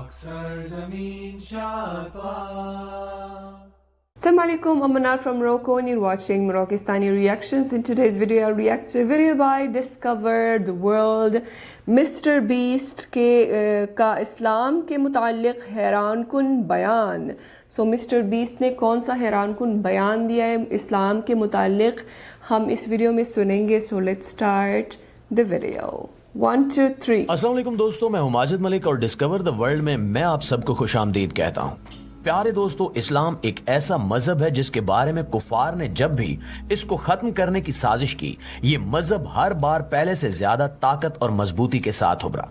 Assalamu alaikum, I'm Manar from Morocco and you're watching Moroccistani Reactions. In today's video, I'll react to a video by Discover the World. Mr. Beast کا اسلام کے متعلق حیران کن بیان. So Mr. Beast نے کون سا حیران کن بیان دیا ہے اسلام کے متعلق ہم اس ویڈیو میں سنیں گے. So let's start the video. 1 2 3. السلام علیکم دوستو، میں ہوں ماجد ملک اور ڈسکور دا ورلڈ میں آپ سب کو خوش آمدید کہتا ہوں. پیارے دوستو، اسلام ایک ایسا مذہب ہے جس کے بارے میں کفار نے جب بھی اس کو ختم کرنے کی سازش کی، یہ مذہب ہر بار پہلے سے زیادہ طاقت اور مضبوطی کے ساتھ ابھرا.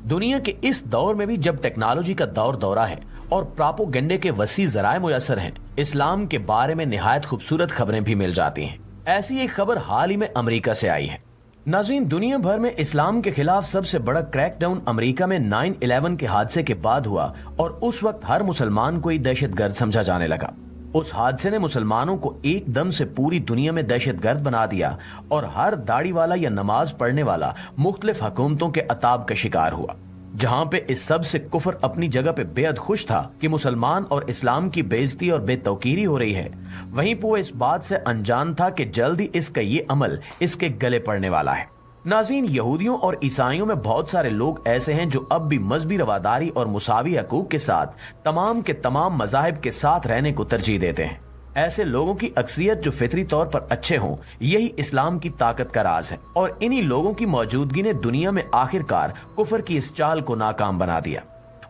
دنیا کے اس دور میں بھی جب ٹیکنالوجی کا دورہ ہے اور پراپوگنڈے کے وسیع ذرائع میسر ہیں، اسلام کے بارے میں نہایت خوبصورت خبریں بھی مل جاتی ہیں. ایسی ایک خبر حال ہی میں امریکہ سے آئی ہے. ناظرین، دنیا بھر میں اسلام کے خلاف سب سے بڑا کریک ڈاؤن امریکہ میں 9/11 کے حادثے کے بعد ہوا اور اس وقت ہر مسلمان کو ہی دہشت گرد سمجھا جانے لگا. اس حادثے نے مسلمانوں کو ایک دم سے پوری دنیا میں دہشت گرد بنا دیا اور ہر داڑھی والا یا نماز پڑھنے والا مختلف حکومتوں کے عتاب کا شکار ہوا. جہاں پہ اس سب سے کفر اپنی جگہ پہ بے حد خوش تھا کہ مسلمان اور اسلام کی بے عزتی اور بے توقیری ہو رہی ہے، وہیں پہ وہ اس بات سے انجان تھا کہ جلدی اس کا یہ عمل اس کے گلے پڑنے والا ہے. ناظرین، یہودیوں اور عیسائیوں میں بہت سارے لوگ ایسے ہیں جو اب بھی مذہبی رواداری اور مساوی حقوق کے ساتھ تمام کے تمام مذاہب کے ساتھ رہنے کو ترجیح دیتے ہیں. ایسے لوگوں کی اکثریت جو فطری طور پر اچھے ہوں، یہی اسلام کی طاقت کا راز ہے اور انہی لوگوں کی موجودگی نے دنیا میں آخرکار کفر کی اس چال کو ناکام بنا دیا.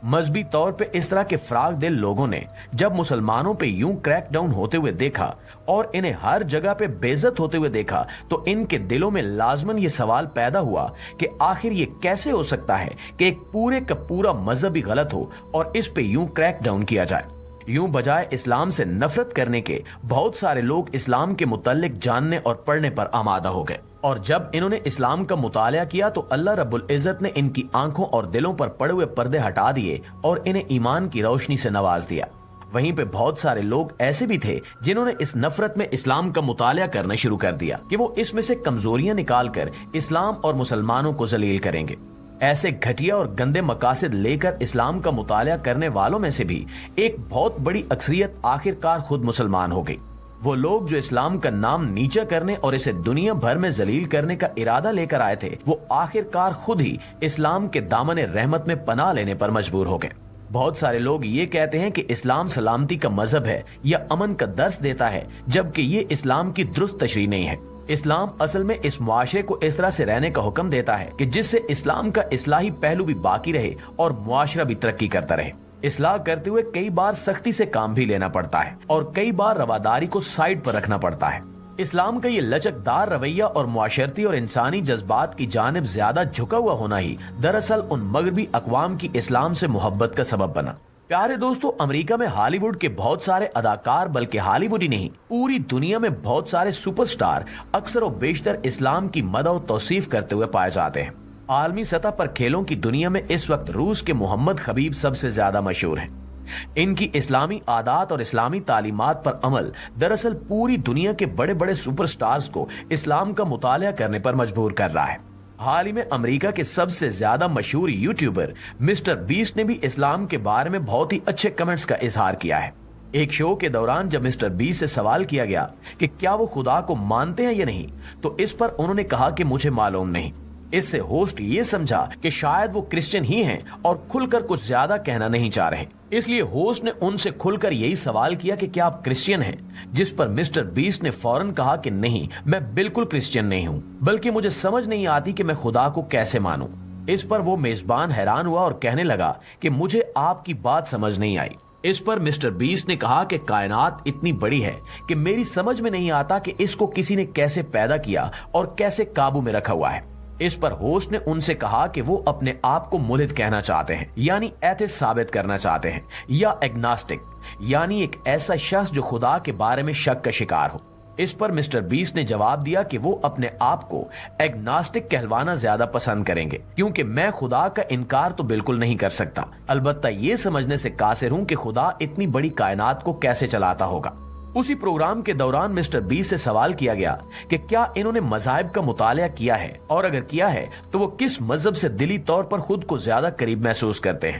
مذہبی طور پہ اس طرح کے فراغ دل لوگوں نے جب مسلمانوں پہ یوں کریک ڈاؤن ہوتے ہوئے دیکھا اور انہیں ہر جگہ پہ بے عزت ہوتے ہوئے دیکھا تو ان کے دلوں میں لازماً یہ سوال پیدا ہوا کہ آخر یہ کیسے ہو سکتا ہے کہ ایک پورے کا پورا مذہب ہی غلط ہو اور اس پہ یوں کریک ڈاؤن کیا جائے. یوں بجائے اسلام سے نفرت کرنے کے بہت سارے لوگ اسلام کے متعلق جاننے اور پڑھنے پر آمادہ ہو گئے اور جب انہوں نے اسلام کا مطالعہ کیا تو اللہ رب العزت نے ان کی آنکھوں اور دلوں پر پڑے ہوئے پردے ہٹا دیے اور انہیں ایمان کی روشنی سے نواز دیا. وہیں پہ بہت سارے لوگ ایسے بھی تھے جنہوں نے اس نفرت میں اسلام کا مطالعہ کرنا شروع کر دیا کہ وہ اس میں سے کمزوریاں نکال کر اسلام اور مسلمانوں کو ذلیل کریں گے. ایسے گھٹیا اور گندے مقاصد لے کر اسلام کا مطالعہ کرنے والوں میں سے بھی ایک بہت بڑی اکثریت آخرکار خود مسلمان ہو گئی. وہ لوگ جو اسلام کا نام نیچا کرنے اور اسے دنیا بھر میں ذلیل کرنے کا ارادہ لے کر آئے تھے، وہ آخرکار خود ہی اسلام کے دامن رحمت میں پناہ لینے پر مجبور ہو گئے. بہت سارے لوگ یہ کہتے ہیں کہ اسلام سلامتی کا مذہب ہے یا امن کا درس دیتا ہے، جبکہ یہ اسلام کی درست تشریح نہیں ہے. اسلام اصل میں اس معاشرے کو اس طرح سے رہنے کا حکم دیتا ہے کہ جس سے اسلام کا اصلاحی پہلو بھی باقی رہے اور معاشرہ بھی ترقی کرتا رہے. اصلاح کرتے ہوئے کئی بار سختی سے کام بھی لینا پڑتا ہے اور کئی بار رواداری کو سائیڈ پر رکھنا پڑتا ہے. اسلام کا یہ لچکدار رویہ اور معاشرتی اور انسانی جذبات کی جانب زیادہ جھکا ہوا ہونا ہی دراصل ان مغربی اقوام کی اسلام سے محبت کا سبب بنا. پیارے دوستو، امریکہ میں ہالی ووڈ کے بہت سارے اداکار، بلکہ ہالی ووڈ ہی نہیں، پوری دنیا میں بہت سارے سپر سٹار اکثر و بیشتر اسلام کی مدح و توصیف کرتے ہوئے پائے جاتے ہیں. عالمی سطح پر کھیلوں کی دنیا میں اس وقت روس کے محمد خبیب سب سے زیادہ مشہور ہیں. ان کی اسلامی عادات اور اسلامی تعلیمات پر عمل دراصل پوری دنیا کے بڑے بڑے سپر سٹارز کو اسلام کا مطالعہ کرنے پر مجبور کر رہا ہے. حال ہی میں امریکہ کے سب سے زیادہ مشہور یوٹیوبر مسٹر بیسٹ نے بھی اسلام کے بارے میں بہت ہی اچھے کمنٹس کا اظہار کیا ہے. ایک شو کے دوران جب مسٹر بیسٹ سے سوال کیا گیا کہ کیا وہ خدا کو مانتے ہیں یا نہیں، تو اس پر انہوں نے کہا کہ مجھے معلوم نہیں. اس سے ہوسٹ یہ سمجھا کہ شاید وہ کرسچن ہی ہیں اور کھل کر کچھ زیادہ کہنا نہیں چاہ رہے، اس لیے ہوسٹ نے ان سے کھل کر یہی سوال کیا کہ کیا آپ کرسچین ہیں، جس پر مسٹر بیسٹ نے فوراً کہا کہ نہیں، میں بالکل کرسچین نہیں ہوں، بلکہ مجھے سمجھ نہیں آتی کہ میں خدا کو کیسے مانوں. اس پر وہ میزبان حیران ہوا اور کہنے لگا کہ مجھے آپ کی بات سمجھ نہیں آئی. اس پر مسٹر بیسٹ نے کہا کہ کائنات اتنی بڑی ہے کہ میری سمجھ میں نہیں آتا کہ اس کو کسی نے کیسے پیدا کیا اور کیسے قابو میں رکھا ہوا ہے. اس پر ہوسٹ نے ان سے کہا کہ وہ اپنے آپ کو ملحد کہنا چاہتے ہیں، یعنی ایتھسٹ ثابت کرنا چاہتے ہیں، یا ایگناسٹک، یعنی ایک ایسا شخص جو خدا کے بارے میں شک کا شکار ہو. اس پر مسٹر بیسٹ نے جواب دیا کہ وہ اپنے آپ کو ایگناسٹک کہلوانا زیادہ پسند کریں گے، کیونکہ میں خدا کا انکار تو بالکل نہیں کر سکتا، البتہ یہ سمجھنے سے قاصر ہوں کہ خدا اتنی بڑی کائنات کو کیسے چلاتا ہوگا. اسی پروگرام کے دوران مسٹر بیسٹ سے سوال کیا گیا کہ کیا انہوں نے مذاہب کا مطالعہ کیا ہے، اور اگر کیا ہے تو وہ کس مذہب سے دلی طور پر خود کو زیادہ قریب محسوس کرتے ہیں.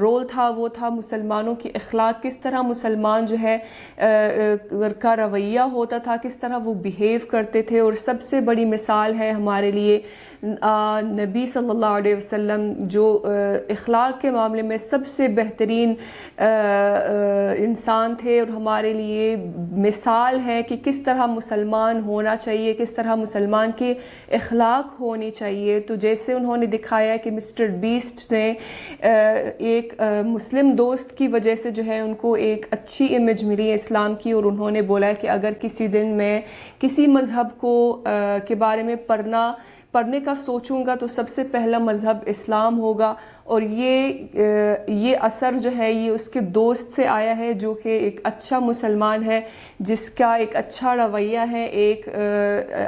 رول تھا وہ تھا مسلمانوں کی اخلاق، کس طرح مسلمان جو ہے کا رویہ ہوتا تھا، کس طرح وہ بیہیو کرتے تھے. اور سب سے بڑی مثال ہے ہمارے لیے نبی صلی اللہ علیہ وسلم جو اخلاق کے معاملے میں سب سے بہترین انسان تھے، اور ہمارے لیے مثال ہے کہ کس طرح مسلمان ہونا چاہیے، کس طرح مسلمان کے اخلاق ہونی چاہیے. تو جیسے انہوں نے دکھایا کہ مسٹر بیسٹ نے ایک مسلم دوست کی وجہ سے جو ہے ان کو ایک اچھی امیج ملی اسلام کی، اور انہوں نے بولا کہ اگر کسی دن میں کسی مذہب کو کے بارے میں پڑھنے کا سوچوں گا تو سب سے پہلا مذہب اسلام ہوگا. اور یہ اثر جو ہے یہ اس کے دوست سے آیا ہے جو کہ ایک اچھا مسلمان ہے، جس کا ایک اچھا رویہ ہے، ایک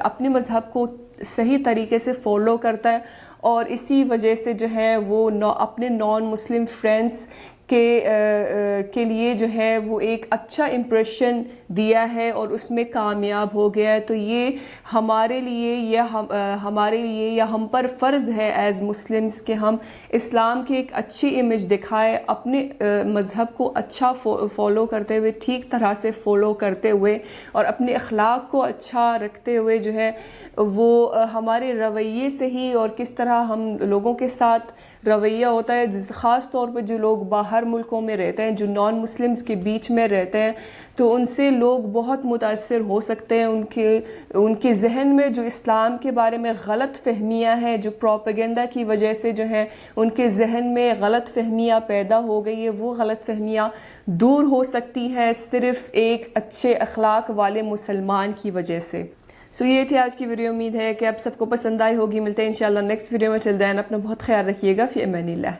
اپنے مذہب کو صحیح طریقے سے فالو کرتا ہے. اور اسی وجہ سے جو ہے وہ اپنے نان مسلم فرینڈس کے لیے جو ہے وہ ایک اچھا امپریشن دیا ہے اور اس میں کامیاب ہو گیا ہے. تو یہ ہمارے لیے یا ہم پر فرض ہے ایز مسلمز کہ ہم اسلام کی ایک اچھی امیج دکھائے، اپنے مذہب کو اچھا فالو کرتے ہوئے، ٹھیک طرح سے فالو کرتے ہوئے، اور اپنے اخلاق کو اچھا رکھتے ہوئے جو ہے وہ ہمارے رویے سے ہی، اور کس طرح ہم لوگوں کے ساتھ رویہ ہوتا ہے، خاص طور پہ جو لوگ باہر ملکوں میں رہتے ہیں، جو نان مسلمز کے بیچ میں رہتے ہیں، تو ان سے لوگ بہت متاثر ہو سکتے ہیں. ان کے ذہن میں جو اسلام کے بارے میں غلط فہمیاں ہیں، جو پروپیگنڈا کی وجہ سے جو ہے ان کے ذہن میں غلط فہمیاں پیدا ہو گئی ہے، وہ غلط فہمیاں دور ہو سکتی ہیں صرف ایک اچھے اخلاق والے مسلمان کی وجہ سے. یہ تھی آج کی ویڈیو. امید ہے کہ آپ سب کو پسند آئی ہوگی. ملتے ہیں انشاءاللہ نیکسٹ ویڈیو میں. ٹل دین اپنا بہت خیال رکھیے گا. فی امان اللہ.